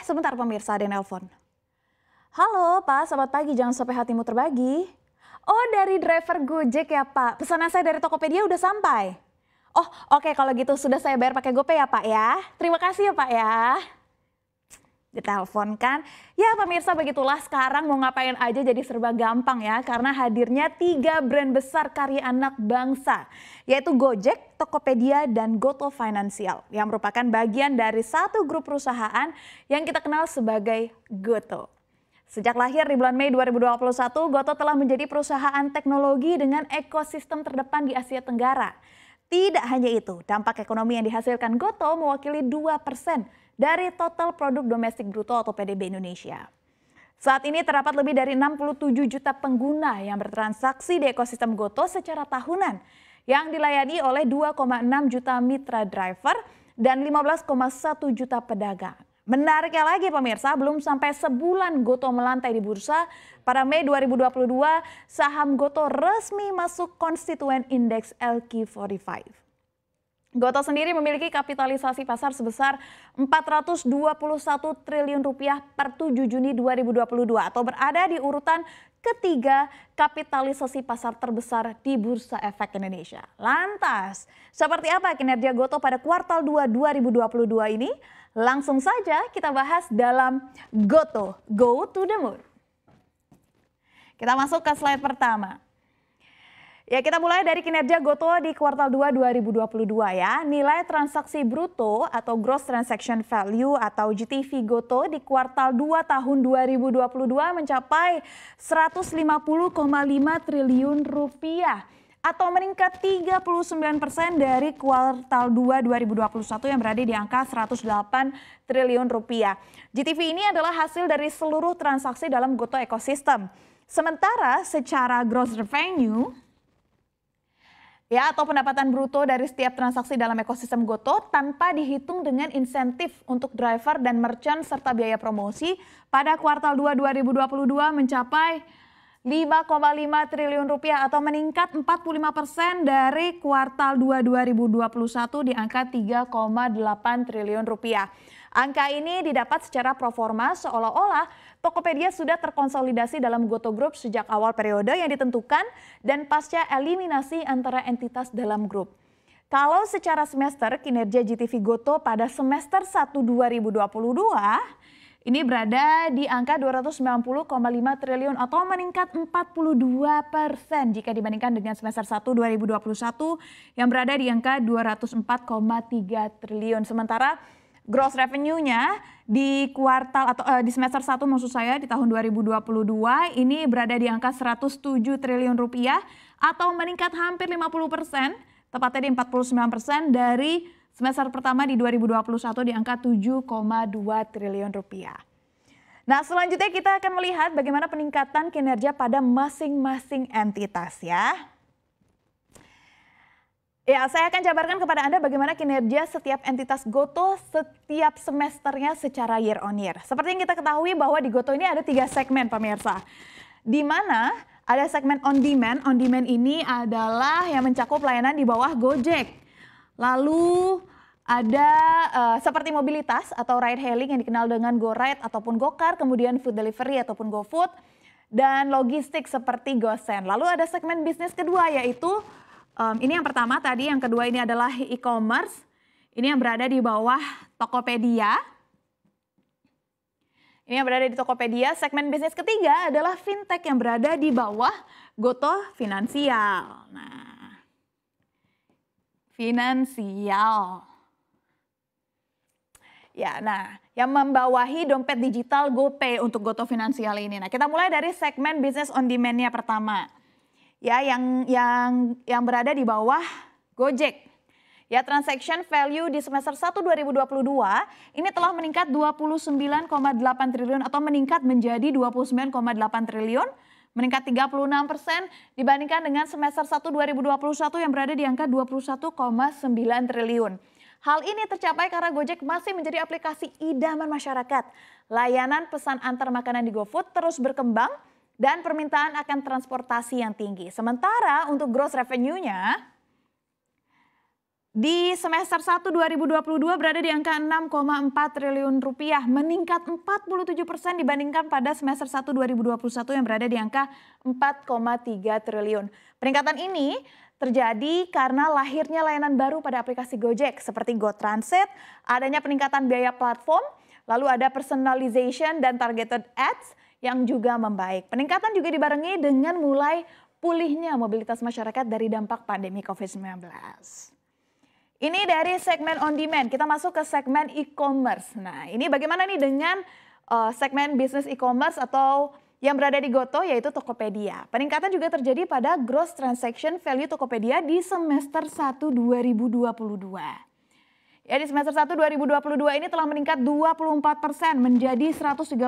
Sebentar pemirsa, ada yang nelpon. Halo Pak, selamat pagi, jangan sampai hatimu terbagi. Oh, dari driver Gojek ya Pak, pesanan saya dari Tokopedia udah sampai. Oh oke, kalau gitu sudah saya bayar pakai GoPay ya Pak ya. Terima kasih ya Pak ya. Ditelepon kan. Ya pemirsa, begitulah sekarang mau ngapain aja jadi serba gampang ya. Karena hadirnya 3 brand besar karya anak bangsa. Yaitu Gojek, Tokopedia, dan Gotoh Financial. Yang merupakan bagian dari satu grup perusahaan yang kita kenal sebagai Gotoh. Sejak lahir di bulan Mei 2021, Gotoh telah menjadi perusahaan teknologi dengan ekosistem terdepan di Asia Tenggara. Tidak hanya itu, dampak ekonomi yang dihasilkan Gotoh mewakili 2% dari total produk domestik bruto atau PDB Indonesia. Saat ini terdapat lebih dari 67 juta pengguna yang bertransaksi di ekosistem Gotoh secara tahunan, yang dilayani oleh 2,6 juta mitra driver dan 15,1 juta pedagang. Menariknya lagi pemirsa, belum sampai sebulan Gotoh melantai di bursa, pada Mei 2022 saham Gotoh resmi masuk konstituen indeks LQ45. Gotoh sendiri memiliki kapitalisasi pasar sebesar 421 triliun rupiah per 7 Juni 2022 atau berada di urutan ketiga kapitalisasi pasar terbesar di Bursa Efek Indonesia. Lantas, seperti apa kinerja Gotoh pada kuartal 2 2022 ini? Langsung saja kita bahas dalam Gotoh Go to the Moon. Kita masuk ke slide pertama. Ya, kita mulai dari kinerja Gotoh di kuartal 2 2022 ya. Nilai transaksi bruto atau Gross Transaction Value atau GTV Gotoh di kuartal 2 tahun 2022 mencapai 150,5 triliun rupiah atau meningkat 39% dari kuartal 2 2021 yang berada di angka 108 triliun rupiah. GTV ini adalah hasil dari seluruh transaksi dalam Gotoh ekosistem. Sementara secara gross revenue ya, atau pendapatan bruto dari setiap transaksi dalam ekosistem Gotoh tanpa dihitung dengan insentif untuk driver dan merchant serta biaya promosi pada kuartal 2 2022 mencapai 5,5 triliun rupiah atau meningkat 45% dari kuartal 2 2021 di angka 3,8 triliun rupiah. Angka ini didapat secara proforma seolah-olah Tokopedia sudah terkonsolidasi dalam Gotoh Group sejak awal periode yang ditentukan dan pasca eliminasi antara entitas dalam grup. Kalau secara semester kinerja GTV Gotoh pada semester 1 2022 ini berada di angka 290,5 triliun atau meningkat 42% jika dibandingkan dengan semester 1 2021 yang berada di angka 204,3 triliun. Sementara gross revenue-nya di kuartal atau di semester 1 maksud saya di tahun 2022 ini berada di angka 107 triliun rupiah atau meningkat hampir 50%, tepatnya di 49% dari semester pertama di 2021 di angka 7,2 triliun rupiah. Nah, selanjutnya kita akan melihat bagaimana peningkatan kinerja pada masing-masing entitas ya. Ya, saya akan jabarkan kepada Anda bagaimana kinerja setiap entitas Gotoh setiap semesternya secara year on year. Seperti yang kita ketahui bahwa di Gotoh ini ada 3 segmen pemirsa. Di mana ada segmen on demand. On demand ini adalah yang mencakup layanan di bawah Gojek. Lalu ada seperti mobilitas atau ride hailing yang dikenal dengan GoRide ataupun GoCar, kemudian food delivery ataupun GoFood, dan logistik seperti GoSend. Lalu ada segmen bisnis kedua yaitu ini yang pertama tadi, yang kedua ini adalah e-commerce. Ini yang berada di bawah Tokopedia. Ini yang berada di Tokopedia. Segmen bisnis ketiga adalah fintech yang berada di bawah Gotoh Financial. Nah, Finansial. Ya, nah, yang membawahi dompet digital GoPay untuk Gotoh Financial ini. Nah, kita mulai dari segmen bisnis on demand-nya pertama. Ya, yang berada di bawah Gojek. Ya, transaction value di semester 1 2022 ini telah meningkat 29,8 triliun atau meningkat menjadi 29,8 triliun, meningkat 36% dibandingkan dengan semester 1 2021 yang berada di angka 21,9 triliun. Hal ini tercapai karena Gojek masih menjadi aplikasi idaman masyarakat. Layanan pesan antar makanan di GoFood terus berkembang dan permintaan akan transportasi yang tinggi. Sementara untuk gross revenue-nya Di semester 1 2022 berada di angka 6,4 triliun rupiah, meningkat 47% dibandingkan pada semester 1 2021 yang berada di angka 4,3 triliun. Peningkatan ini terjadi karena lahirnya layanan baru pada aplikasi Gojek seperti GoTransit, adanya peningkatan biaya platform, lalu ada personalization dan targeted ads yang juga membaik. Peningkatan juga dibarengi dengan mulai pulihnya mobilitas masyarakat dari dampak pandemi COVID-19. Ini dari segmen on demand, kita masuk ke segmen e-commerce. Nah, ini bagaimana nih dengan segmen bisnis e-commerce atau yang berada di Gotoh yaitu Tokopedia. Peningkatan juga terjadi pada gross transaction value Tokopedia di semester 1 2022. Ya, di semester 1 2022 ini telah meningkat 24% menjadi 132,5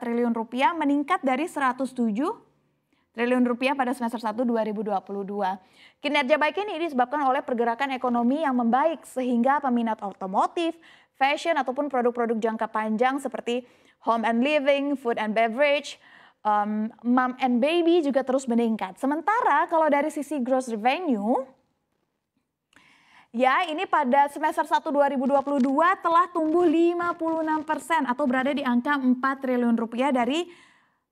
triliun rupiah, meningkat dari 107 triliun rupiah pada semester 1 2022. Kinerja baik ini disebabkan oleh pergerakan ekonomi yang membaik sehingga peminat otomotif, fashion ataupun produk-produk jangka panjang seperti home and living, food and beverage, mom and baby juga terus meningkat. Sementara kalau dari sisi gross revenue, ya ini pada semester 1 2022 telah tumbuh 56% atau berada di angka 4 triliun rupiah dari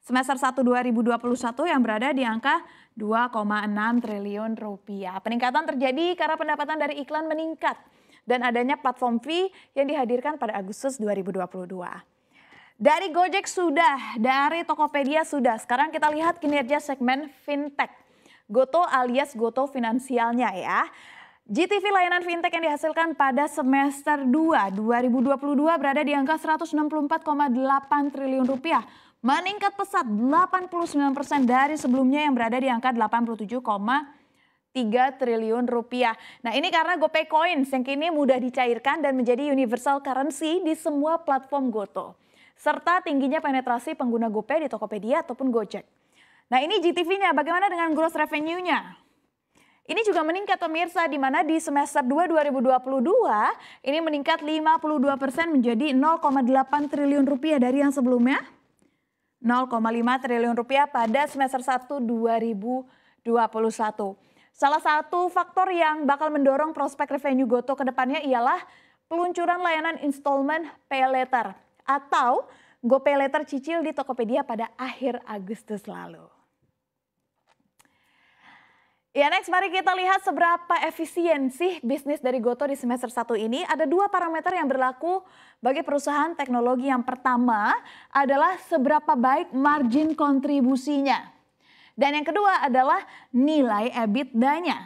semester 1 2021 yang berada di angka 2,6 triliun rupiah. Peningkatan terjadi karena pendapatan dari iklan meningkat dan adanya platform fee yang dihadirkan pada Agustus 2022. Dari Gojek sudah, dari Tokopedia sudah. Sekarang kita lihat kinerja segmen fintech. Gotoh alias Gotoh Finansialnya ya. GTV layanan fintech yang dihasilkan pada semester 2 2022 berada di angka 164,8 triliun rupiah. Meningkat pesat 89% dari sebelumnya yang berada di angka 87,3 triliun rupiah. Nah, ini karena GoPay Coins yang kini mudah dicairkan dan menjadi universal currency di semua platform Gotoh. Serta tingginya penetrasi pengguna GoPay di Tokopedia ataupun Gojek. Nah, ini GTV-nya, bagaimana dengan gross revenue-nya? Ini juga meningkat pemirsa, di mana di semester 2 2022 ini meningkat 52% menjadi 0,8 triliun rupiah dari yang sebelumnya 0,5 triliun rupiah pada semester 1 2021. Salah satu faktor yang bakal mendorong prospek revenue Gotoh ke depannya ialah peluncuran layanan installment pay later atau GoPay Later cicil di Tokopedia pada akhir Agustus lalu. Ya, next mari kita lihat seberapa efisiensi bisnis dari Gotoh di semester 1 ini. Ada dua parameter yang berlaku bagi perusahaan teknologi. Yang pertama adalah seberapa baik margin kontribusinya. Dan yang kedua adalah nilai EBITDA-nya.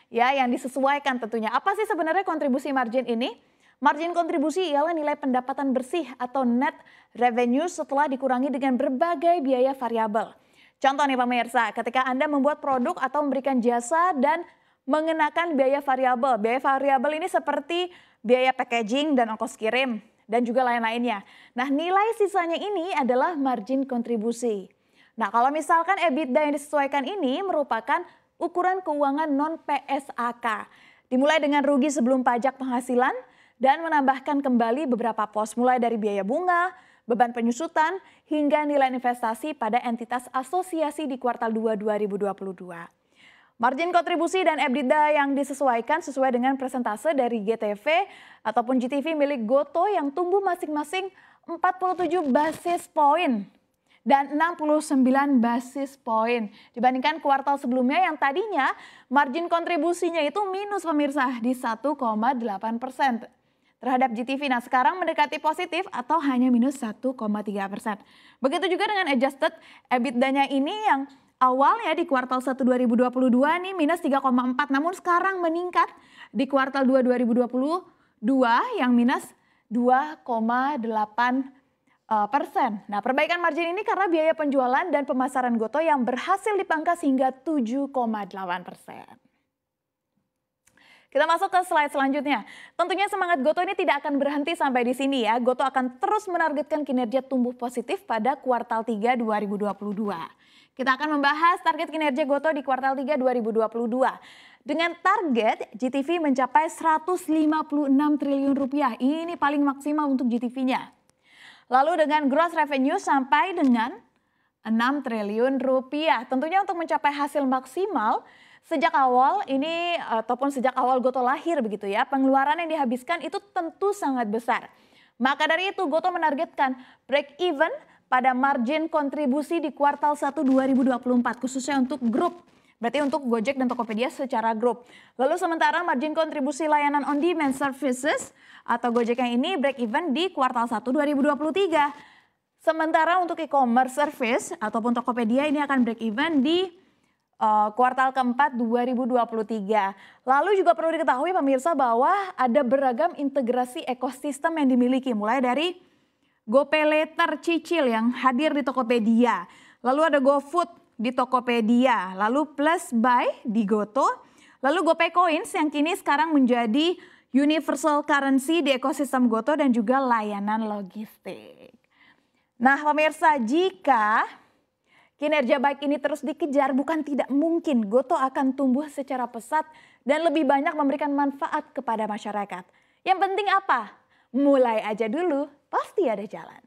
Ya, yang disesuaikan tentunya. Apa sih sebenarnya kontribusi margin ini? Margin kontribusi ialah nilai pendapatan bersih atau net revenue setelah dikurangi dengan berbagai biaya variabel. Contoh nih pemirsa, ketika Anda membuat produk atau memberikan jasa dan mengenakan biaya variabel. Biaya variabel ini seperti biaya packaging dan ongkos kirim dan juga lain-lainnya. Nah, nilai sisanya ini adalah margin kontribusi. Nah, kalau misalkan EBITDA yang disesuaikan ini merupakan ukuran keuangan non-PSAK. Dimulai dengan rugi sebelum pajak penghasilan dan menambahkan kembali beberapa pos mulai dari biaya bunga, beban penyusutan, hingga nilai investasi pada entitas asosiasi di kuartal 2 2022. Margin kontribusi dan EBITDA yang disesuaikan sesuai dengan persentase dari GTV ataupun GTV milik Gotoh yang tumbuh masing-masing 47 basis poin dan 69 basis poin. Dibandingkan kuartal sebelumnya yang tadinya margin kontribusinya itu minus pemirsa di 1,8%. Terhadap GTV. Nah, sekarang mendekati positif atau hanya minus 1,3%. Begitu juga dengan adjusted EBITDA-nya ini yang awalnya di kuartal 1 2022 nih minus 3,4, namun sekarang meningkat di kuartal 2 2022 yang minus 2,8%. Nah, perbaikan margin ini karena biaya penjualan dan pemasaran Gotoh yang berhasil dipangkas hingga 7,8%. Kita masuk ke slide selanjutnya. Tentunya semangat Gotoh ini tidak akan berhenti sampai di sini ya. Gotoh akan terus menargetkan kinerja tumbuh positif pada kuartal 3 2022. Kita akan membahas target kinerja Gotoh di kuartal 3 2022. Dengan target GTV mencapai 156 triliun rupiah. Ini paling maksimal untuk GTV-nya. Lalu dengan gross revenue sampai dengan 6 triliun rupiah. Tentunya untuk mencapai hasil maksimal Sejak awal ini ataupun sejak awal Gotoh lahir begitu ya, pengeluaran yang dihabiskan itu tentu sangat besar. Maka dari itu Gotoh menargetkan break even pada margin kontribusi di kuartal 1 2024 khususnya untuk grup. Berarti untuk Gojek dan Tokopedia secara grup. Lalu sementara margin kontribusi layanan on demand services atau Gojek yang ini break even di kuartal 1 2023. Sementara untuk e-commerce service ataupun Tokopedia ini akan break even di kuartal keempat 2023. Lalu juga perlu diketahui pemirsa bahwa ada beragam integrasi ekosistem yang dimiliki mulai dari GoPayLater cicil yang hadir di Tokopedia. Lalu ada GoFood di Tokopedia, lalu Plus Buy di Gotoh, lalu GoPay Coins yang kini sekarang menjadi universal currency di ekosistem Gotoh dan juga layanan logistik. Nah pemirsa, jika kinerja baik ini terus dikejar, bukan tidak mungkin Gotoh akan tumbuh secara pesat dan lebih banyak memberikan manfaat kepada masyarakat. Yang penting apa? Mulai aja dulu, pasti ada jalan.